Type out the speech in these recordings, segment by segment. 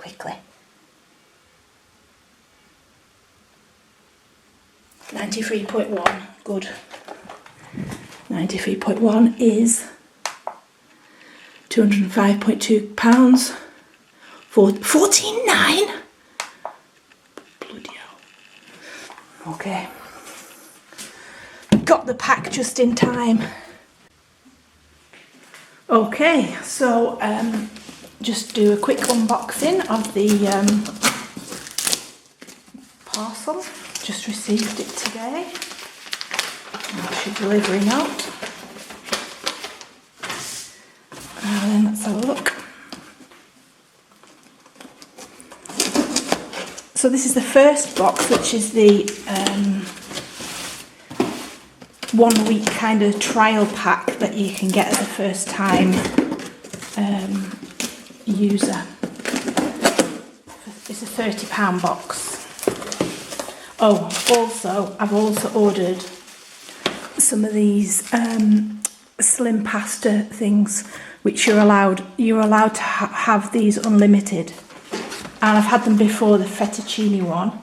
quickly. 93.1, good. 93.1 is £205.2 for 14.9. Bloody hell. Okay. Got the pack just in time. Okay, so just do a quick unboxing of the parcel. Just received it today. That's your delivery note. And then let's have a look. So this is the first box, which is the 1 week kind of trial pack that you can get as a first time user. It's a £30 box. Oh, also, I've also ordered some of these slim pasta things, which you're allowed to have these unlimited. And I've had them before, the fettuccine one,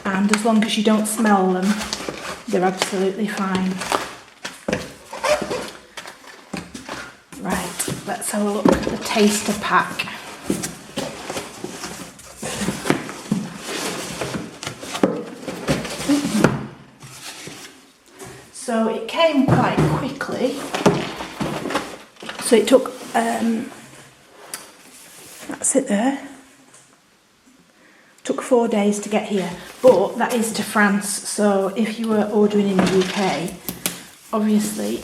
and as long as you don't smell them, they're absolutely fine. Right, let's have a look at the taster pack. So it came quite quickly. So it took, that's it there. Took 4 days to get here, but that is to France. So if you were ordering in the UK, obviously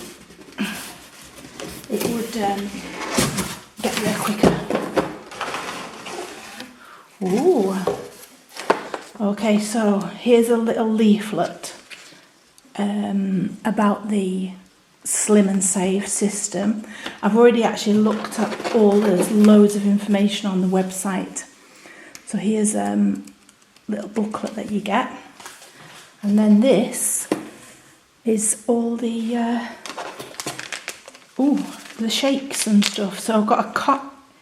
it would get there quicker. Ooh. Okay, so here's a little leaflet about the Slim&save system. I've already actually looked at all, there's loads of information on the website. So here's a little booklet that you get. And then this is all the shakes and stuff. So I've got a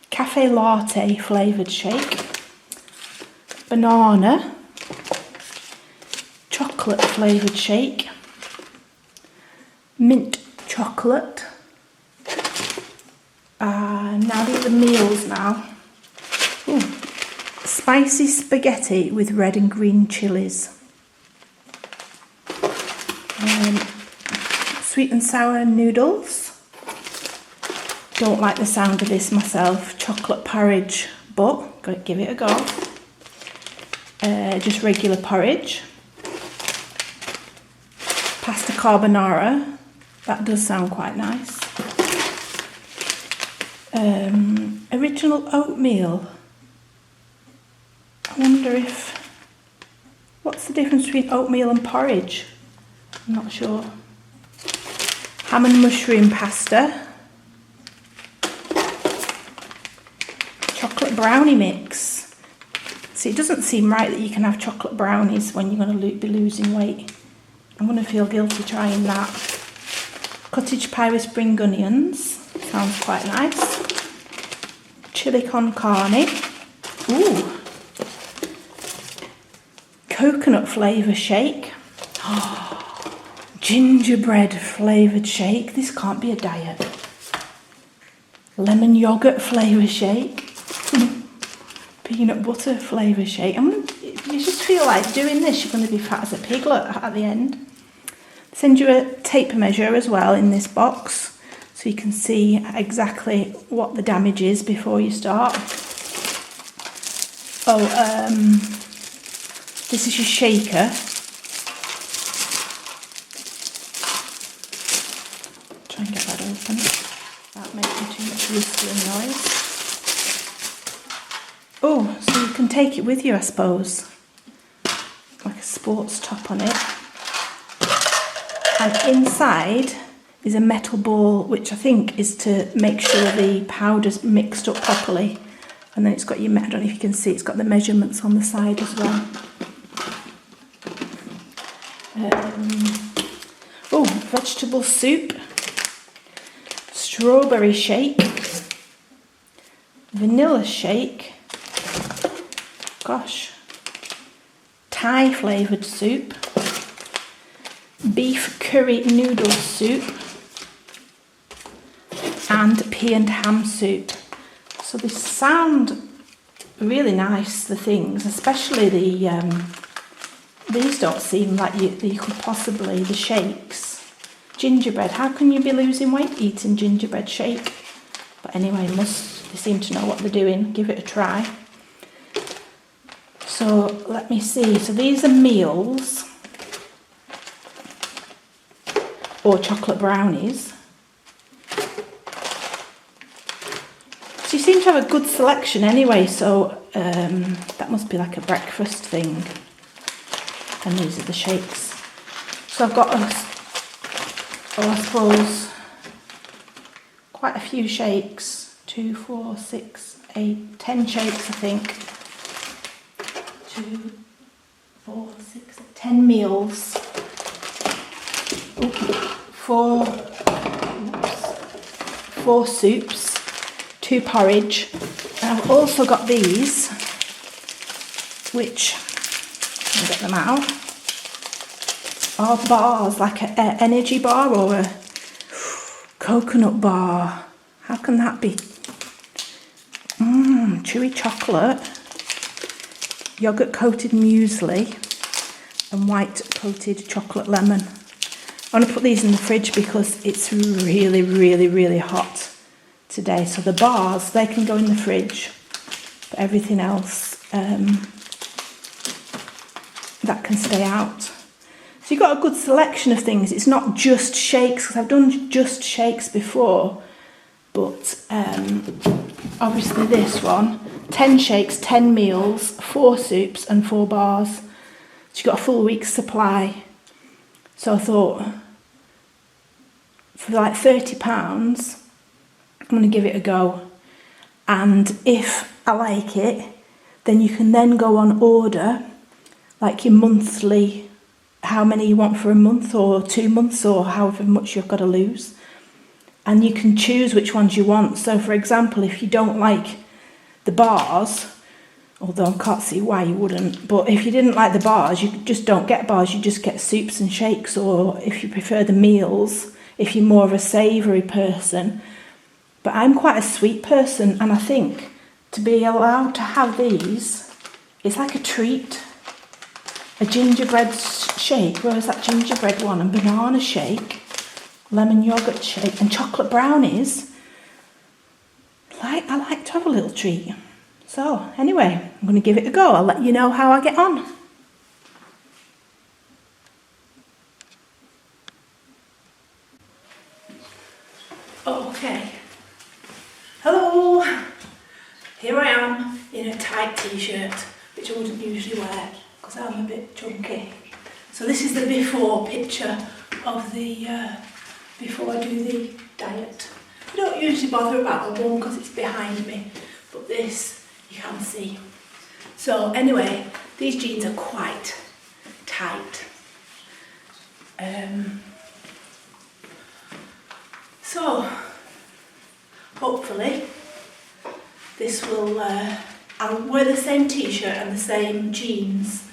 cafe latte flavoured shake, banana, chocolate flavoured shake, mint chocolate. Now these are meals now. Ooh. Spicy spaghetti with red and green chilies. Sweet and sour noodles. Don't like the sound of this myself. Chocolate porridge, but gotta give it a go. Just regular porridge. Pasta carbonara. That does sound quite nice. Original oatmeal. I wonder what's the difference between oatmeal and porridge? I'm not sure. Ham and mushroom pasta. Chocolate brownie mix. See, it doesn't seem right that you can have chocolate brownies when you're going to be losing weight. I'm going to feel guilty trying that. Cottage pie with spring onions. Sounds quite nice. Chili con carne. Ooh. Coconut flavour shake. Oh, gingerbread flavoured shake. This can't be a diet. Lemon yogurt flavour shake. Peanut butter flavour shake. You just feel like doing this, you're going to be fat as a piglet at the end. Send you a tape measure as well in this box, so you can see exactly what the damage is before you start. This is your shaker. Try and get that open without making too much whistling noise. Oh, so you can take it with you, I suppose. Like a sports top on it. And inside is a metal ball, which I think is to make sure the powder's mixed up properly. And then it's got your, I don't know if you can see, it's got the measurements on the side as well. Vegetable soup, strawberry shake, vanilla shake, gosh, Thai flavoured soup, beef curry noodle soup, and pea and ham soup. So they sound really nice, the things, especially the, these don't seem like you could possibly, the shakes. Gingerbread, how can you be losing weight eating gingerbread shake? But anyway, they seem to know what they're doing, give it a try. So let me see, so these are meals, or chocolate brownies. So you seem to have a good selection anyway, so that must be like a breakfast thing. And these are the shakes. So I've got, I suppose, quite a few shakes. 2, 4, 6, 8, 10 shakes, I think. 2, 4, 6, 10 meals. Ooh, 4 soups. 2 porridge, and I've also got these, which, I'll get them out, are bars, like an energy bar or a coconut bar. How can that be? Chewy chocolate, yogurt coated muesli, and white coated chocolate lemon. I'm going to put these in the fridge because it's really, really, really hot today. So the bars, they can go in the fridge, but everything else, that can stay out. So you've got a good selection of things. It's not just shakes, because I've done just shakes before, but obviously this one, 10 shakes, 10 meals, 4 soups and 4 bars. So you've got a full week's supply. So I thought, for like £30, I'm going to give it a go, and if I like it, then you can then go on order, like your monthly, how many you want for a month or 2 months or however much you've got to lose, and you can choose which ones you want. So for example, if you don't like the bars, although I can't see why you wouldn't, but if you didn't like the bars, you just don't get bars, you just get soups and shakes. Or if you prefer the meals, if you're more of a savoury person. But I'm quite a sweet person, and I think to be allowed to have these, it's like a treat. A gingerbread shake, whereas that gingerbread one, and banana shake, lemon yoghurt shake, and chocolate brownies. I like to have a little treat. So anyway, I'm going to give it a go. I'll let you know how I get on. Okay. Hello! Here I am in a tight t-shirt, which I wouldn't usually wear because I'm a bit chunky. So this is the before picture of the, before I do the diet. I don't usually bother about the one because it's behind me, but this you can see. So anyway, these jeans are quite tight. So hopefully this will, I'll wear the same t-shirt and the same jeans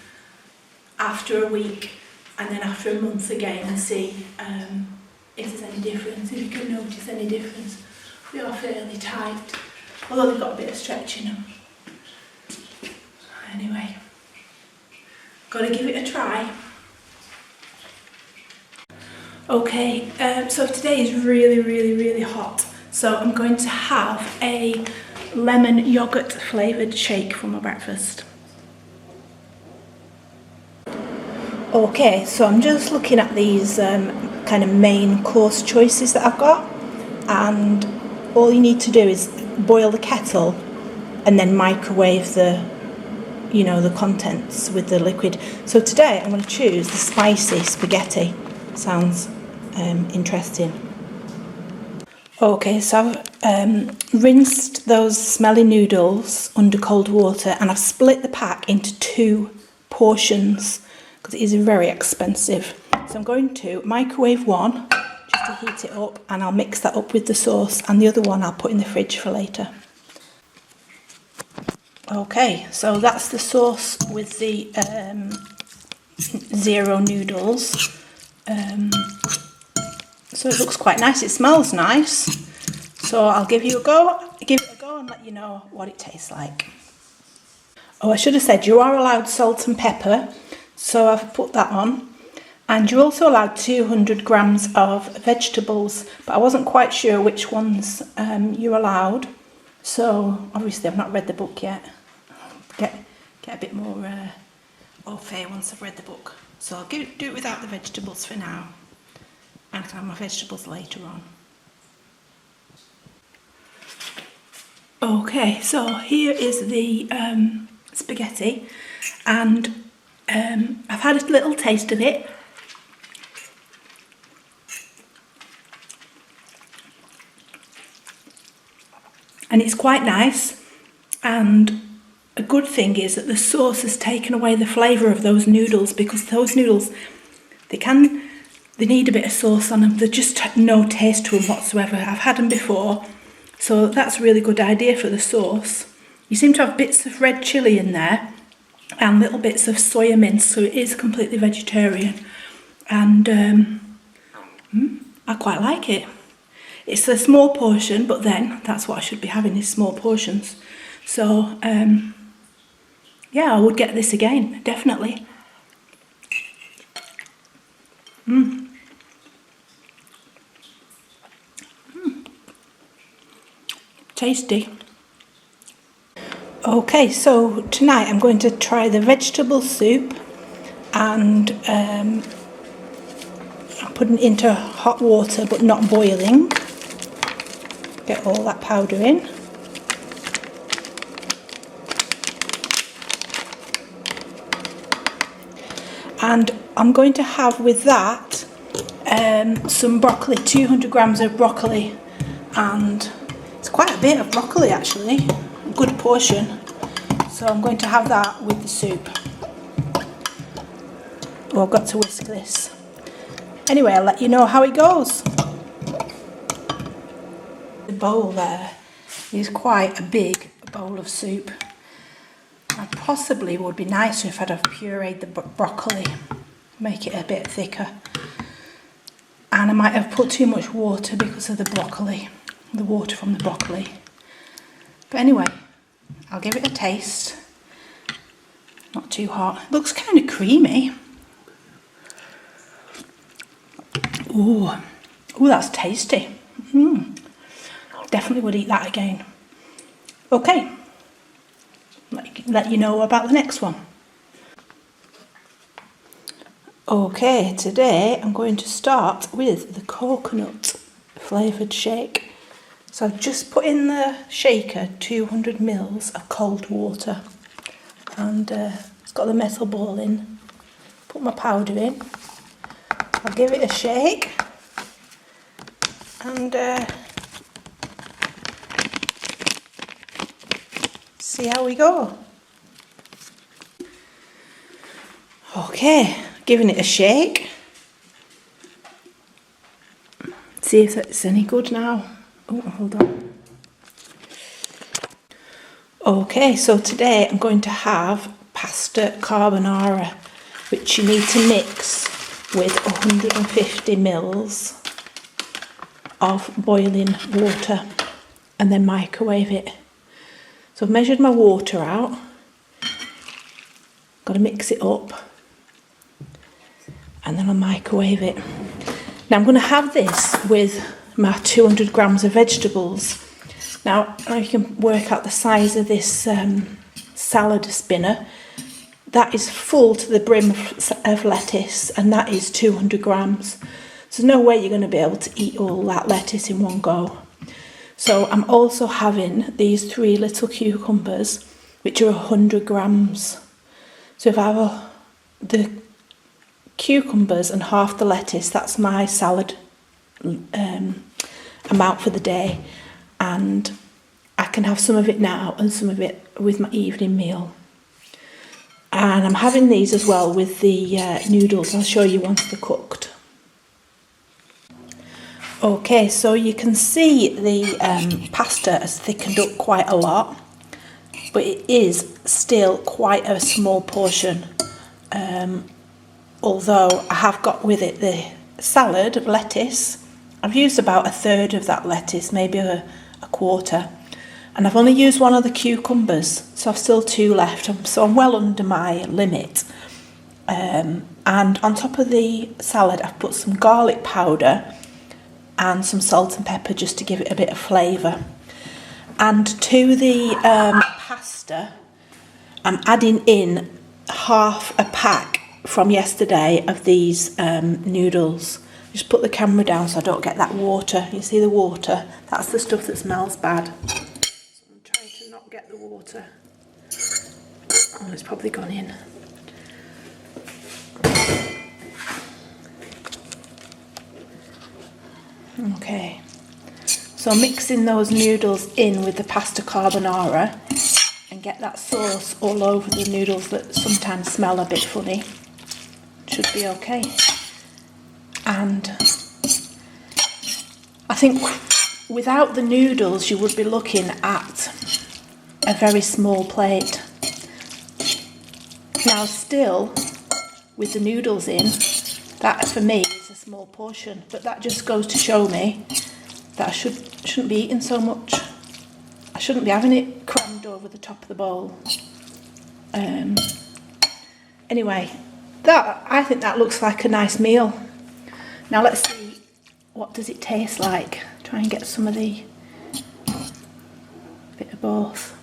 after a week and then after a month again and see if there's any difference, if you can notice any difference. They are fairly tight, although they've got a bit of stretch in them. Anyway, got to give it a try. Okay, so today is really, really, really hot. So I'm going to have a lemon yogurt flavoured shake for my breakfast. Okay, so I'm just looking at these kind of main course choices that I've got, and all you need to do is boil the kettle and then microwave the, you know, the contents with the liquid. So today I'm going to choose the spicy spaghetti. Sounds interesting. Okay, so I've rinsed those smelly noodles under cold water, and I've split the pack into 2 portions because it is very expensive. So I'm going to microwave one just to heat it up, and I'll mix that up with the sauce, and the other one I'll put in the fridge for later. Okay, so that's the sauce with the zero noodles. So it looks quite nice. It smells nice. So I'll give it a go and let you know what it tastes like. Oh, I should have said you are allowed salt and pepper, so I've put that on. And you're also allowed 200 grams of vegetables, but I wasn't quite sure which ones you're allowed. So obviously I've not read the book yet. Get a bit more au fait once I've read the book. So I'll do it without the vegetables for now. And I can have my vegetables later on. Okay, so here is the spaghetti, and I've had a little taste of it. And it's quite nice, and a good thing is that the sauce has taken away the flavour of those noodles, because those noodles, they need a bit of sauce on them. They're just no taste to them whatsoever. I've had them before, so that's a really good idea for the sauce. You seem to have bits of red chilli in there and little bits of soya mince, so it is completely vegetarian, and I quite like it. It's a small portion, but then that's what I should be having, is small portions. So yeah, I would get this again, definitely. Tasty. Okay, so tonight I'm going to try the vegetable soup, and I'm putting it into hot water but not boiling. Get all that powder in. And I'm going to have with that some broccoli, 200 grams of broccoli, and it's quite a bit of broccoli actually, a good portion. So I'm going to have that with the soup. Oh, I've got to whisk this. Anyway, I'll let you know how it goes. The bowl there is quite a big bowl of soup. And possibly would be nicer if I'd have pureed the broccoli, make it a bit thicker. And I might have put too much water because of the broccoli, the water from the broccoli. But anyway, I'll give it a taste. Not too hot. It looks kind of creamy. Ooh, that's tasty. Definitely would eat that again. Okay, let you know about the next one. Okay, today I'm going to start with the coconut flavoured shake. So I've just put in the shaker 200 mils of cold water, and it's got the metal ball in. Put my powder in. I'll give it a shake, and see how we go. Okay, giving it a shake. See if it's any good now. Oh, hold on. Okay, so today I'm going to have pasta carbonara, which you need to mix with 150 mils of boiling water and then microwave it. So I've measured my water out. Got to mix it up, and then I'll microwave it. Now I'm going to have this with my 200 grams of vegetables. Now you can work out the size of this salad spinner. That is full to the brim of lettuce, and that is 200 grams. So there's no way you're going to be able to eat all that lettuce in one go. So I'm also having these 3 little cucumbers, which are 100 grams. So if I have the cucumbers and half the lettuce, that's my salad amount for the day, and I can have some of it now and some of it with my evening meal. And I'm having these as well with the noodles. I'll show you once they're cooked. Okay, so you can see the pasta has thickened up quite a lot, but it is still quite a small portion. Although I have got with it the salad of lettuce. I've used about a third of that lettuce, maybe a quarter. And I've only used one of the cucumbers, so I've still 2 left. So I'm well under my limit. And on top of the salad, I've put some garlic powder and some salt and pepper just to give it a bit of flavour. And to the pasta, I'm adding in half a pack from yesterday of these noodles. Just put the camera down so I don't get that water. You see the water? That's the stuff that smells bad. So I'm trying to not get the water. Oh, it's probably gone in. Okay. So mixing those noodles in with the pasta carbonara and get that sauce all over the noodles that sometimes smell a bit funny. Should be okay. And I think without the noodles you would be looking at a very small plate. Now still, with the noodles in, that for me is a small portion, but that just goes to show me that I shouldn't be eating so much. I shouldn't be having it crammed over the top of the bowl. Anyway, I think that looks like a nice meal. Now let's see, what does it taste like? Try and get some of the bit of both.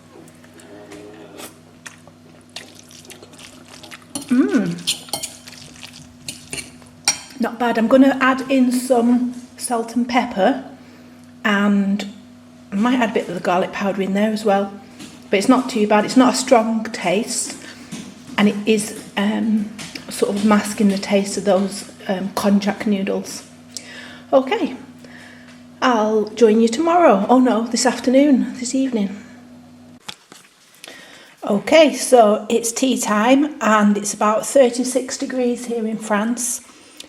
Not bad. I'm going to add in some salt and pepper, and I might add a bit of the garlic powder in there as well, but it's not too bad. It's not a strong taste, and it is sort of masking the taste of those konjac noodles. Okay, I'll join you tomorrow. Oh no, this evening. Okay, so it's tea time and it's about 36 degrees here in France,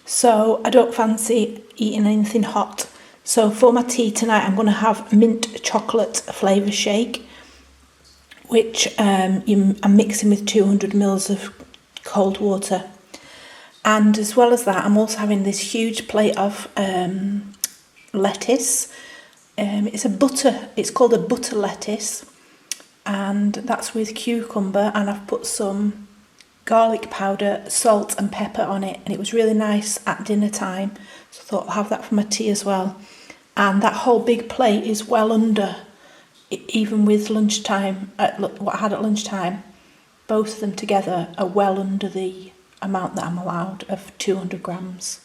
so I don't fancy eating anything hot. So for my tea tonight I'm going to have mint chocolate flavour shake, which I'm mixing with 200 ml of cold water. And as well as that, I'm also having this huge plate of lettuce. It's called a butter lettuce, and that's with cucumber, and I've put some garlic powder, salt and pepper on it, and it was really nice at dinner time, so I thought I'll have that for my tea as well. And that whole big plate is well under, even with lunchtime, what I had at lunchtime, both of them together are well under the amount that I'm allowed of 200 grams,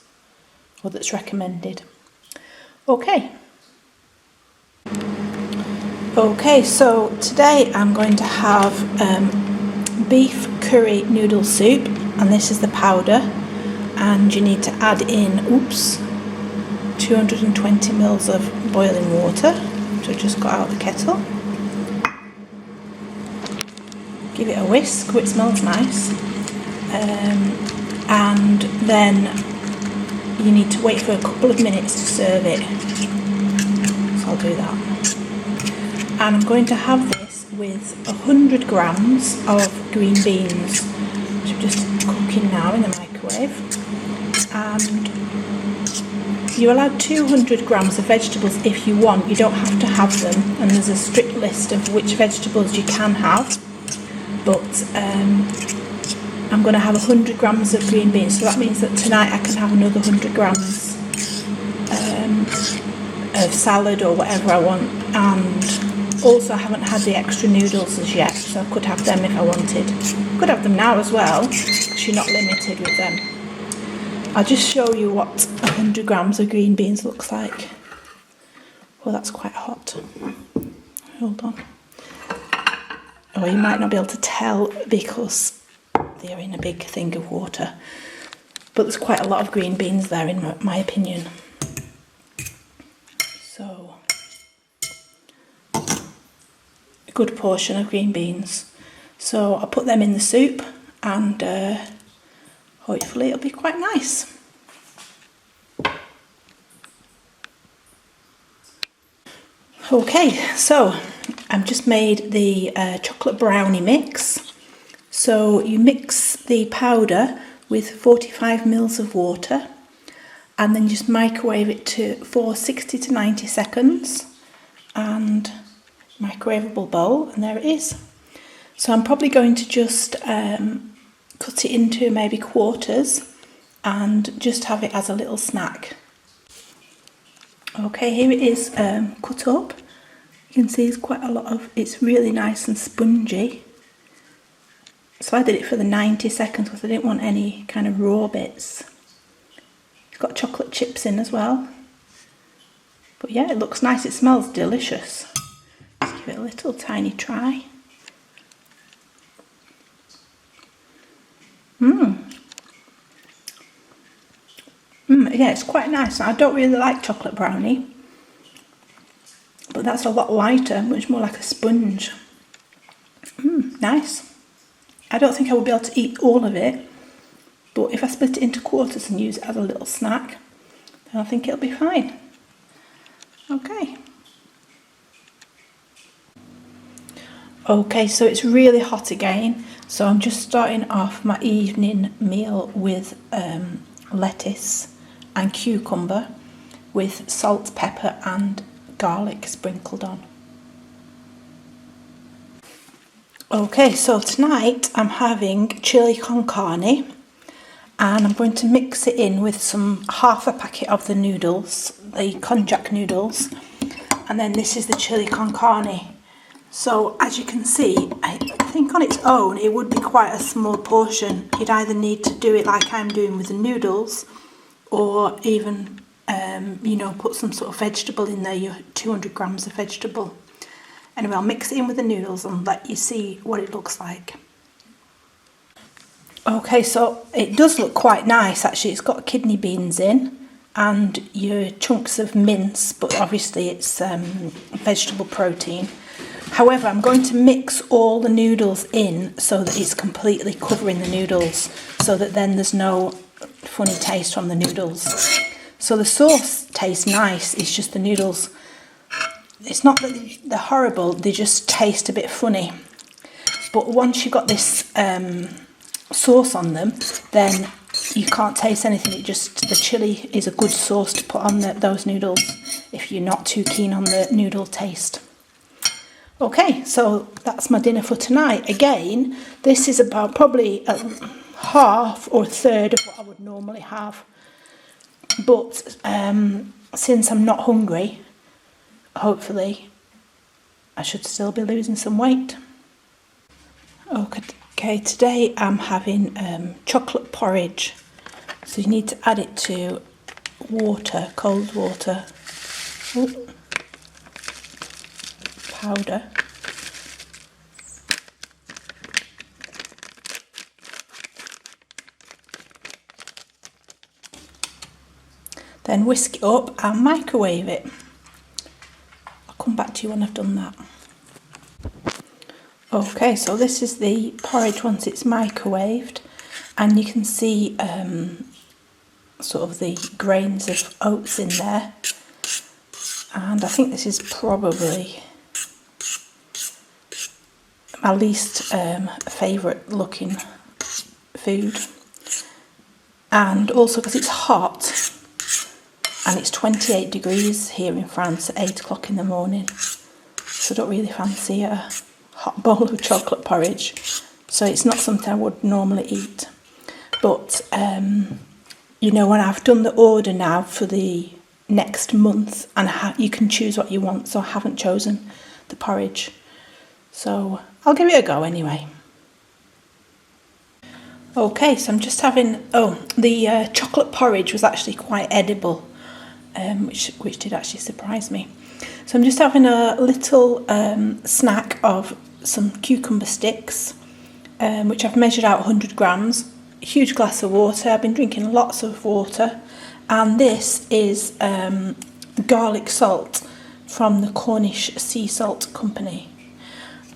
or that's recommended. Okay, so today I'm going to have beef curry noodle soup, and this is the powder, and you need to add in 220 ml of boiling water, which I just got out of the kettle. Give it a whisk, it smells nice, and then you need to wait for a couple of minutes to serve it, so I'll do that. And I'm going to have this with 100 grams of green beans, which I'm just cooking now in the microwave. And you're allowed 200 grams of vegetables if you want. You don't have to have them, and there's a strict list of which vegetables you can have. But I'm going to have 100 grams of green beans, so that means that tonight I can have another 100 grams of salad or whatever I want. And also I haven't had the extra noodles as yet, so I could have them if I wanted. Could have them now as well, because you're not limited with them. I'll just show you what 100 grams of green beans looks like. Well, that's quite hot. Hold on. Oh, you might not be able to tell because they're in a big thing of water. But there's quite a lot of green beans there, in my opinion. So, a good portion of green beans. So I'll put them in the soup, and hopefully it'll be quite nice. Okay, so I've just made the chocolate brownie mix. So you mix the powder with 45 mils of water and then just microwave it for 60 to 90 seconds, and microwavable bowl, and there it is. So I'm probably going to just cut it into maybe quarters and just have it as a little snack. Okay, here it is cut up. You can see it's quite a lot of, it's really nice and spongy. So I did it for the 90 seconds because I didn't want any kind of raw bits. It's got chocolate chips in as well. But yeah, it looks nice, it smells delicious. Let's give it a little tiny try. Yeah, it's quite nice. I don't really like chocolate brownie, but that's a lot lighter, much more like a sponge. Nice. I don't think I will be able to eat all of it, but if I split it into quarters and use it as a little snack, then I think it'll be fine. Okay. Okay, so it's really hot again, so I'm just starting off my evening meal with lettuce and cucumber with salt, pepper and garlic sprinkled on. Okay, so tonight I'm having chili con carne, and I'm going to mix it in with half a packet of the noodles, the konjac noodles, and then this is the chili con carne. So as you can see, I think on its own it would be quite a small portion. You'd either need to do it like I'm doing with the noodles, or even put some sort of vegetable in there, your 200 grams of vegetable. Anyway, I'll mix it in with the noodles and let you see what it looks like. Okay, so it does look quite nice actually. It's got kidney beans in and your chunks of mince, but obviously it's vegetable protein. However, I'm going to mix all the noodles in so that it's completely covering the noodles, so that then there's no funny taste from the noodles. So the sauce tastes nice, it's just the noodles, it's not that they're horrible, they just taste a bit funny. But once you've got this sauce on them, then you can't taste anything. The chili is a good sauce to put on those noodles if you're not too keen on the noodle taste. Okay, so that's my dinner for tonight. Again, this is about probably half or a third of what I would normally have. But since I'm not hungry, hopefully I should still be losing some weight. Okay, today I'm having chocolate porridge. So you need to add it to water, cold water. Ooh. Powder. Then whisk it up and microwave it. I'll come back to you when I've done that. Okay, so this is the porridge once it's microwaved, and you can see sort of the grains of oats in there. And I think this is probably my least favourite looking food, and also because it's hot and it's 28 degrees here in France at 8 o'clock in the morning, so I don't really fancy a hot bowl of chocolate porridge, so it's not something I would normally eat. But when I've done the order now for the next month, and you can choose what you want, so I haven't chosen the porridge, so I'll give it a go anyway. Okay, so I'm just having, the chocolate porridge was actually quite edible, which did actually surprise me. So I'm just having a little snack of some cucumber sticks, which I've measured out 100 grams, a huge glass of water. I've been drinking lots of water, and this is garlic salt from the Cornish Sea Salt Company.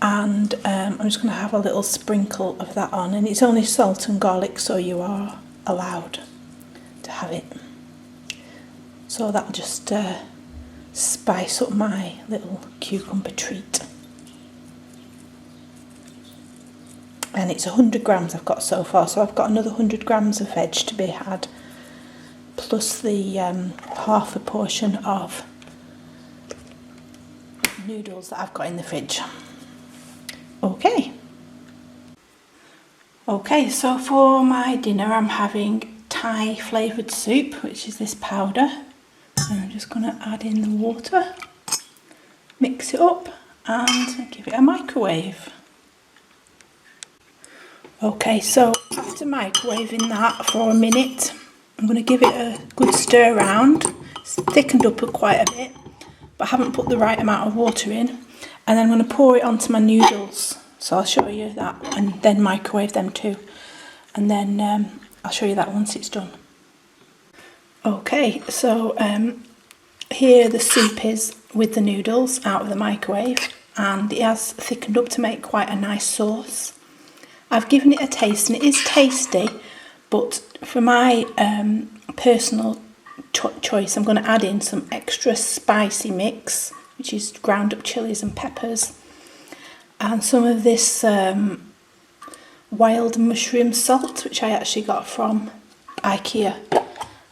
And I'm just going to have a little sprinkle of that on, and it's only salt and garlic, so you are allowed to have it. So that'll just spice up my little cucumber treat. and it's 100 grams I've got so far, so I've got another 100 grams of veg to be had, plus the half a portion of noodles that I've got in the fridge. Okay, so for my dinner I'm having Thai flavoured soup, which is this powder, and I'm just going to add in the water, mix it up and give it a microwave. Okay, so after microwaving that for a minute, I'm going to give it a good stir around. It's thickened up quite a bit, but I haven't put the right amount of water in. And then I'm going to pour it onto my noodles. So I'll show you that, and then microwave them too. And then I'll show you that once it's done. Okay, so here the soup is with the noodles out of the microwave, and it has thickened up to make quite a nice sauce. I've given it a taste and it is tasty, but for my personal choice I'm going to add in some extra spicy mix, which is ground up chilies and peppers, and some of this wild mushroom salt, which I actually got from IKEA,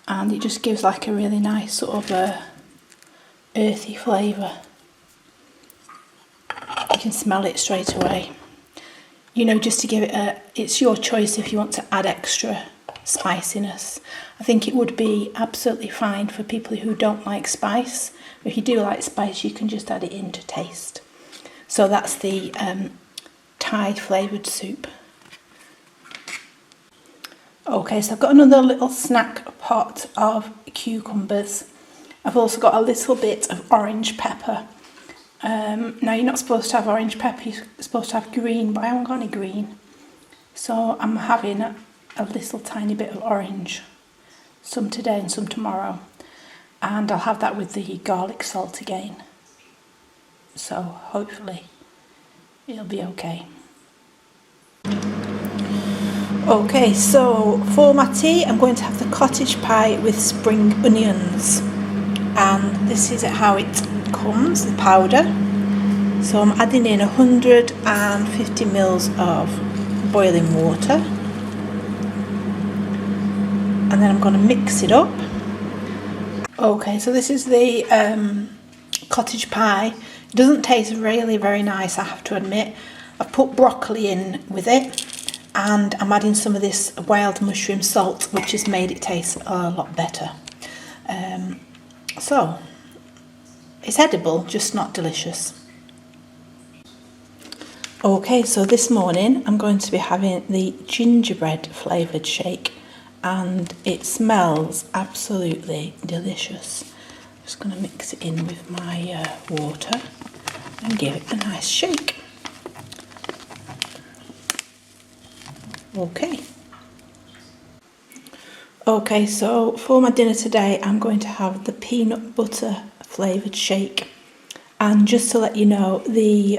and it just gives like a really nice sort of earthy flavour. You can smell it straight away. You know, just to give it it's your choice if you want to add extra spiciness. I think it would be absolutely fine for people who don't like spice. If you do like spice, you can just add it in to taste. So that's the Thai flavoured soup. Okay, so I've got another little snack pot of cucumbers. I've also got a little bit of orange pepper. Now you're not supposed to have orange pepper, you're supposed to have green, but I haven't got any green. So I'm having a little tiny bit of orange, some today and some tomorrow. And I'll have that with the garlic salt again. So hopefully it'll be okay. Okay, so for my tea I'm going to have the cottage pie with spring onions. And this is how it comes, the powder. So I'm adding in 150 mils of boiling water, and then I'm going to mix it up. Okay, so this is the cottage pie. It doesn't taste really very nice, I have to admit. I've put broccoli in with it, and I'm adding some of this wild mushroom salt, which has made it taste a lot better. So it's edible, just not delicious. Okay, so this morning I'm going to be having the gingerbread flavoured shake, and it smells absolutely delicious. I'm just going to mix it in with my water and give it a nice shake. Okay, so for my dinner today I'm going to have the peanut butter flavoured shake. And just to let you know, the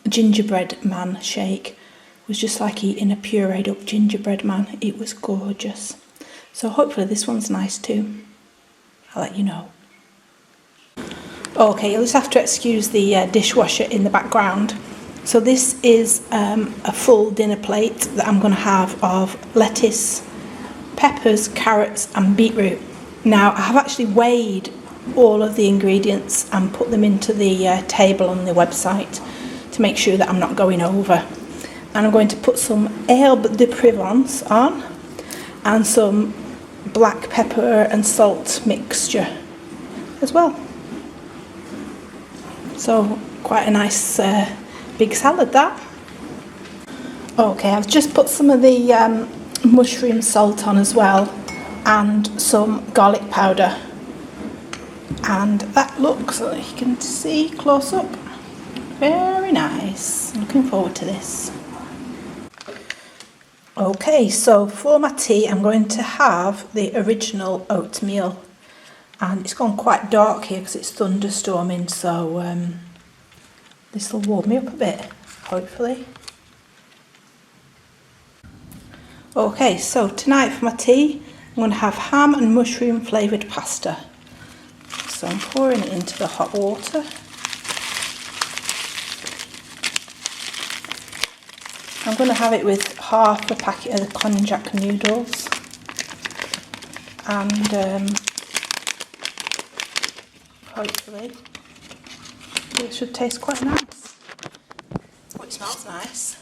gingerbread man shake was just like eating a pureed up gingerbread man. It was gorgeous. So hopefully this one's nice too. I'll let you know. Okay, you'll just have to excuse the dishwasher in the background. So this is a full dinner plate that I'm going to have of lettuce, peppers, carrots and beetroot. Now I have actually weighed all of the ingredients and put them into the table on the website to make sure that I'm not going over. And I'm going to put some herbe de Provence on and some black pepper and salt mixture as well. So quite a nice big salad that. Okay, I've just put some of the mushroom salt on as well, and some garlic powder. And that looks, you can see close up, very nice. Looking forward to this. Okay, so for my tea I'm going to have the original oatmeal, and it's gone quite dark here because it's thunderstorming, so this will warm me up a bit, hopefully. Okay, so tonight for my tea I'm going to have ham and mushroom flavoured pasta. So I'm pouring it into the hot water. I'm going to have it with half a packet of the konjac noodles, and hopefully it should taste quite nice. Oh, it smells nice.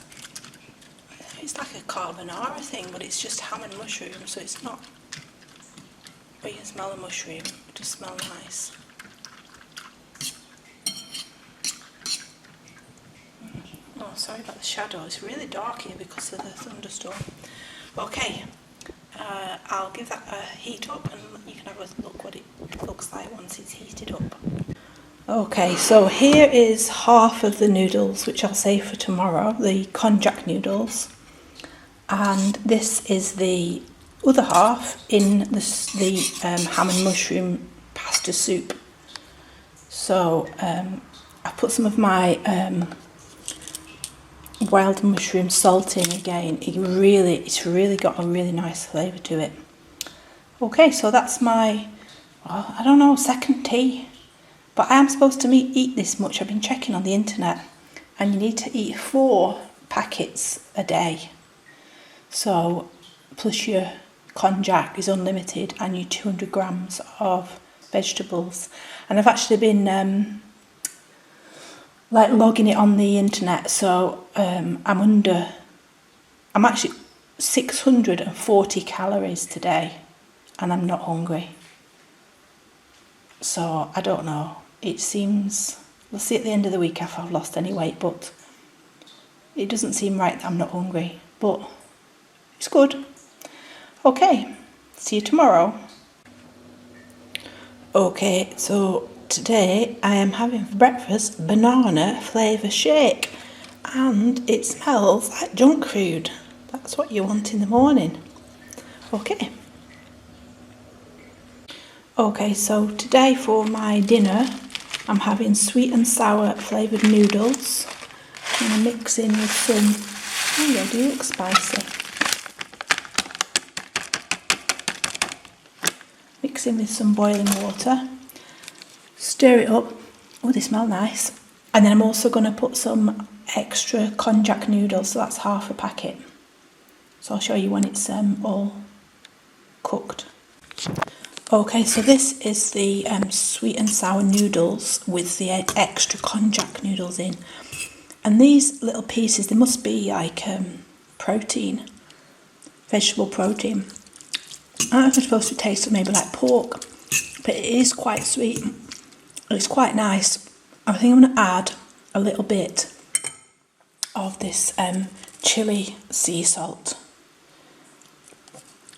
It's like a carbonara thing, but it's just ham and mushroom, so it's not. But you can smell the mushroom, it just smells nice. Oh, sorry about the shadow, it's really dark here because of the thunderstorm. Okay, I'll give that a heat up and you can have a look what it looks like once it's heated up. Okay, so here is half of the noodles, which I'll save for tomorrow, the konjac noodles. And this is the other half in the ham and mushroom pasta soup. So I put some of my wild mushroom salt in again. It's really got a really nice flavour to it. Okay, so that's my, well, I don't know, second tea. But I am supposed to eat this much. I've been checking on the internet, and you need to eat 4 packets a day. So, plus your konjac is unlimited, and your 200 grams of vegetables. And I've actually been logging it on the internet, so I'm actually 640 calories today, and I'm not hungry. So I don't know. It seems, we'll see at the end of the week if I've lost any weight, but it doesn't seem right that I'm not hungry, but it's good. Okay, see you tomorrow. Okay, so today I am having for breakfast banana flavour shake, and it smells like junk food. That's what you want in the morning. Okay, so today for my dinner I'm having sweet and sour flavoured noodles. I'm going to mix in with some, oh they do look spicy. Mix in with some boiling water, stir it up. Oh, they smell nice. And then I'm also going to put some extra konjac noodles, so that's half a packet. So I'll show you when it's all cooked. Okay, so this is the sweet and sour noodles with the extra konjac noodles in. And these little pieces, they must be like protein, vegetable protein. I don't know if they're supposed to taste maybe like pork, but it is quite sweet. It's quite nice. I think I'm going to add a little bit of this chili sea salt.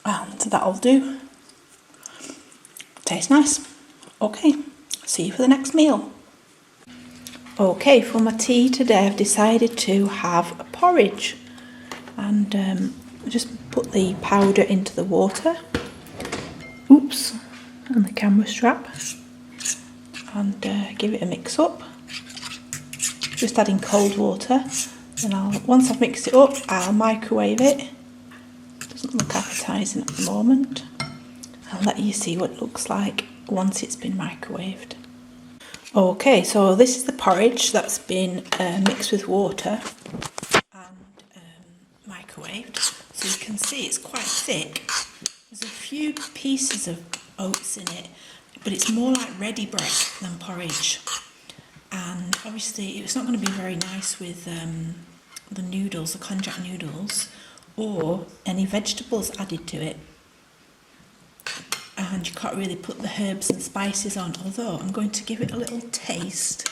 And that'll do. Tastes nice. Okay, see you for the next meal. Okay, for my tea today I've decided to have a porridge, and just put the powder into the water. Oops, and the camera strap, and give it a mix up. Just adding cold water, and once I've mixed it up I'll microwave it. Doesn't look appetising at the moment. I'll let you see what it looks like once it's been microwaved. Okay, so this is the porridge that's been mixed with water and microwaved. So you can see it's quite thick. There's a few pieces of oats in it, but it's more like ready bread than porridge. And obviously it's not going to be very nice with the noodles, the konjac noodles, or any vegetables added to it. And you can't really put the herbs and spices on, although I'm going to give it a little taste.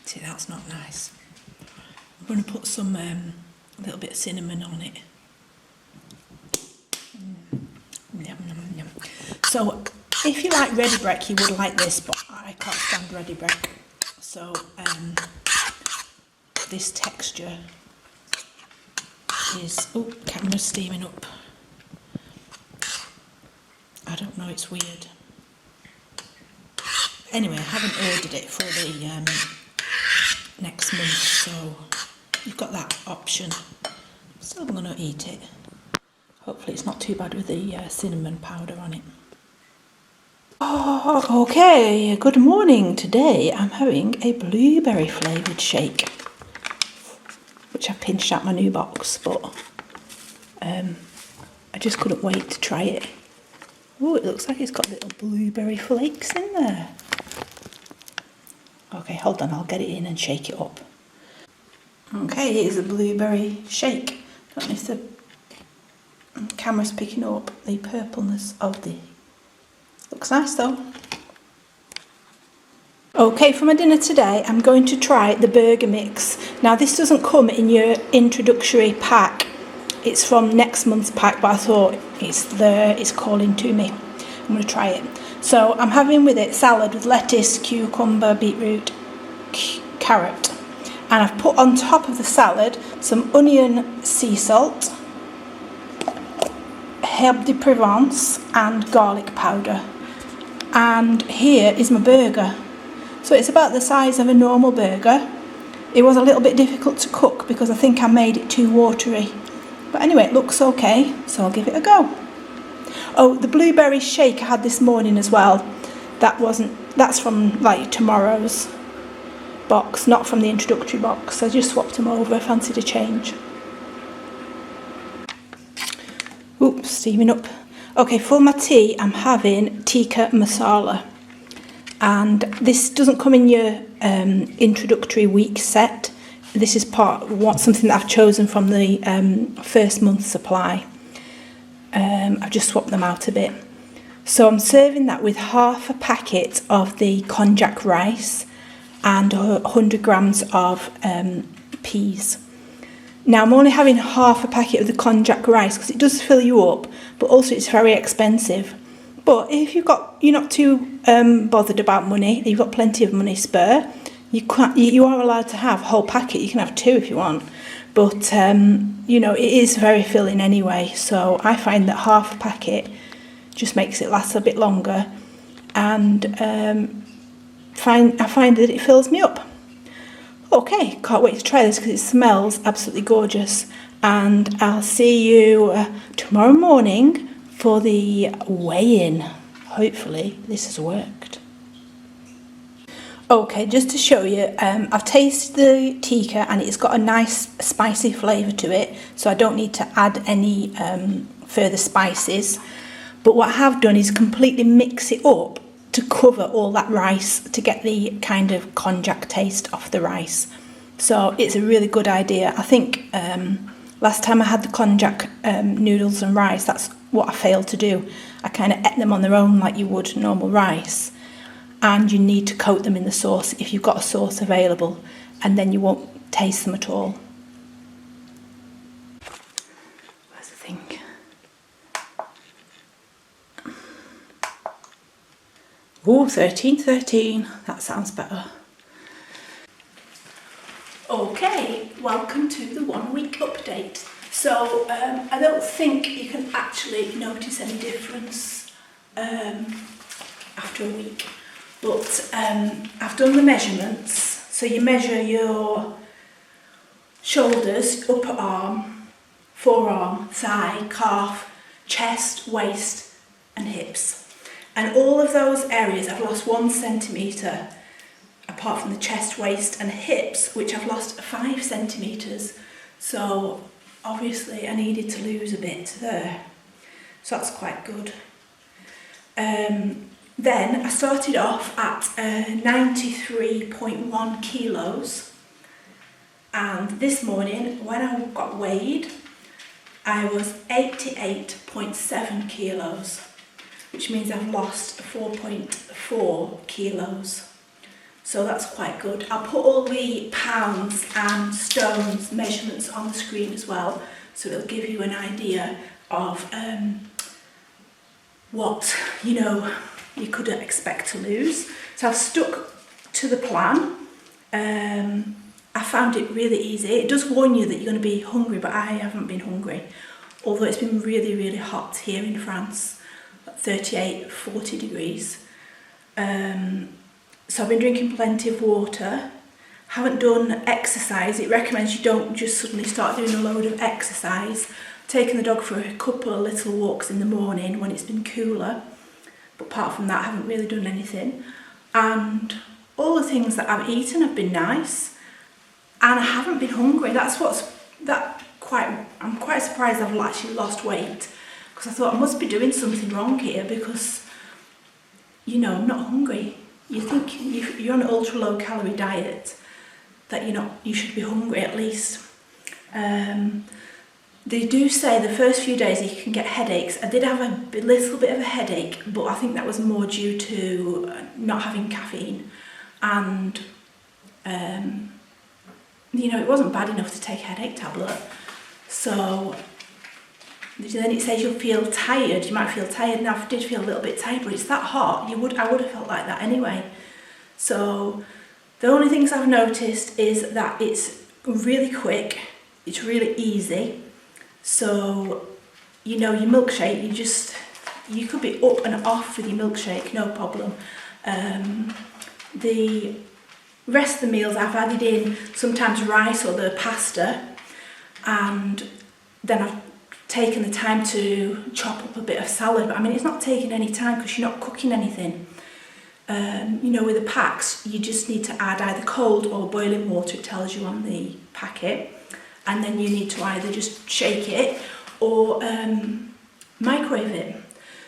See, that's not nice. I'm going to put some a little bit of cinnamon on it. Yum, yum, yum. So if you like ready bread, you would like this, but I can't stand ready bread. So this texture is, oh, camera's steaming up. I don't know, it's weird. Anyway, I haven't ordered it for the next month, so you've got that option. Still going to eat it. Hopefully it's not too bad with the cinnamon powder on it. Oh, okay, good morning. Today I'm having a blueberry flavoured shake, which I've pinched out my new box, but I just couldn't wait to try it. Oh, it looks like it's got little blueberry flakes in there. Okay, hold on, I'll get it in and shake it up. Okay, here's a blueberry shake. Don't know if the camera's picking up the purpleness of the... Looks nice though. Okay, for my dinner today, I'm going to try the burger mix. Now, this doesn't come in your introductory pack. It's from next month's pack, but I thought it's calling to me. I'm going to try it. So I'm having with it salad with lettuce, cucumber, beetroot, carrot. And I've put on top of the salad some onion sea salt, herbe de Provence and garlic powder. And here is my burger. So it's about the size of a normal burger. It was a little bit difficult to cook because I think I made it too watery. But anyway, it looks okay, so I'll give it a go. Oh, the blueberry shake I had this morning as well. That's from like tomorrow's box, not from the introductory box. I just swapped them over, fancied a change. Oops, steaming up. Okay, for my tea, I'm having tikka masala. And this doesn't come in your introductory week set. This is something that I've chosen from the first month's supply. I've just swapped them out a bit. So I'm serving that with half a packet of the konjac rice and 100 grams of peas. Now I'm only having half a packet of the konjac rice because it does fill you up, but also it's very expensive. But if you're not too bothered about money, you've got plenty of money spare, you are allowed to have a whole packet. You can have 2 if you want. But, it is very filling anyway. So I find that half a packet just makes it last a bit longer. And I find that it fills me up. Okay, can't wait to try this because it smells absolutely gorgeous. And I'll see you tomorrow morning for the weigh-in. Hopefully this has worked. Okay, just to show you, I've tasted the tikka and it's got a nice spicy flavour to it, so I don't need to add any further spices. But what I have done is completely mix it up to cover all that rice to get the kind of konjac taste off the rice. So it's a really good idea. I think last time I had the konjac noodles and rice, that's what I failed to do. I kind of ate them on their own like you would normal rice. And you need to coat them in the sauce if you've got a sauce available, and then you won't taste them at all. Where's the thing? Oh, 1313. That sounds better. Okay, welcome to the 1 week update. So I don't think you can actually notice any difference after a week. But I've done the measurements. So you measure your shoulders, upper arm, forearm, thigh, calf, chest, waist and hips. And all of those areas I've lost 1 centimetre, apart from the chest, waist and hips, which I've lost 5 centimetres. So obviously I needed to lose a bit there. So that's quite good. Then I started off at 93.1 kilos, and this morning when I got weighed I was 88.7 kilos, which means I've lost 4.4 kilos. So that's quite good. I'll put all the pounds and stones measurements on the screen as well, so it'll give you an idea of what you could expect to lose. So I've stuck to the plan. I found it really easy. It does warn you that you're going to be hungry, but I haven't been hungry, although it's been really, really hot here in France, 38, 40 degrees. So I've been drinking plenty of water. Haven't done exercise. It recommends you don't just suddenly start doing a load of exercise. Taking the dog for a couple of little walks in the morning when it's been cooler. but apart from that I haven't really done anything. And all the things that I've eaten have been nice, and I haven't been hungry. I'm quite surprised I've actually lost weight, because I thought I must be doing something wrong here, because, you know, I'm not hungry. You think if you're on an ultra low calorie diet that you should be hungry at least. They do say the first few days you can get headaches. I did have a little bit of a headache, but I think that was more due to not having caffeine, and it wasn't bad enough to take a headache tablet. So then it says you'll feel tired. You might feel tired, and I did feel a little bit tired, but it's that hot. I would have felt like that anyway. So the only things I've noticed is that it's really quick. It's really easy. So, your milkshake, you could be up and off with your milkshake, no problem. The rest of the meals I've added in sometimes rice or the pasta, and then I've taken the time to chop up a bit of salad. But I mean, it's not taking any time because you're not cooking anything. With the packs, you just need to add either cold or boiling water, it tells you on the packet. And then you need to either just shake it or microwave it.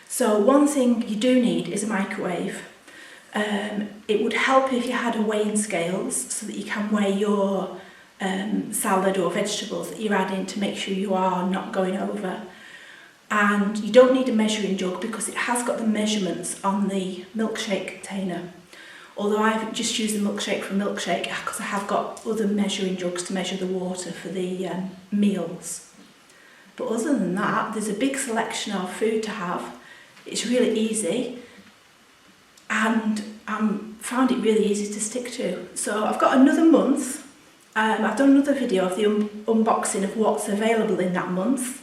So one thing you do need is a microwave. It would help if you had a weighing scales so that you can weigh your salad or vegetables that you're adding to make sure you are not going over. And you don't need a measuring jug because it has got the measurements on the milkshake container. Although I've just used the milkshake for milkshake because I have got other measuring jugs to measure the water for the meals. But other than that, there's a big selection of food to have. It's really easy, and found it really easy to stick to. So I've got another month. I've done another video of the unboxing of what's available in that month,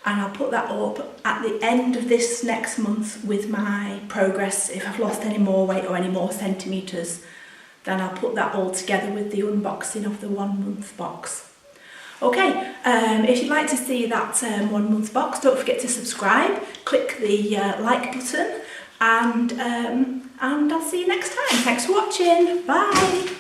and I'll put that up at the end of this next month with my progress. If I've lost any more weight or any more centimetres, then I'll put that all together with the unboxing of the 1 month box. Okay, if you'd like to see that 1 month box, don't forget to subscribe, click the like button, and I'll see you next time. Thanks for watching, bye!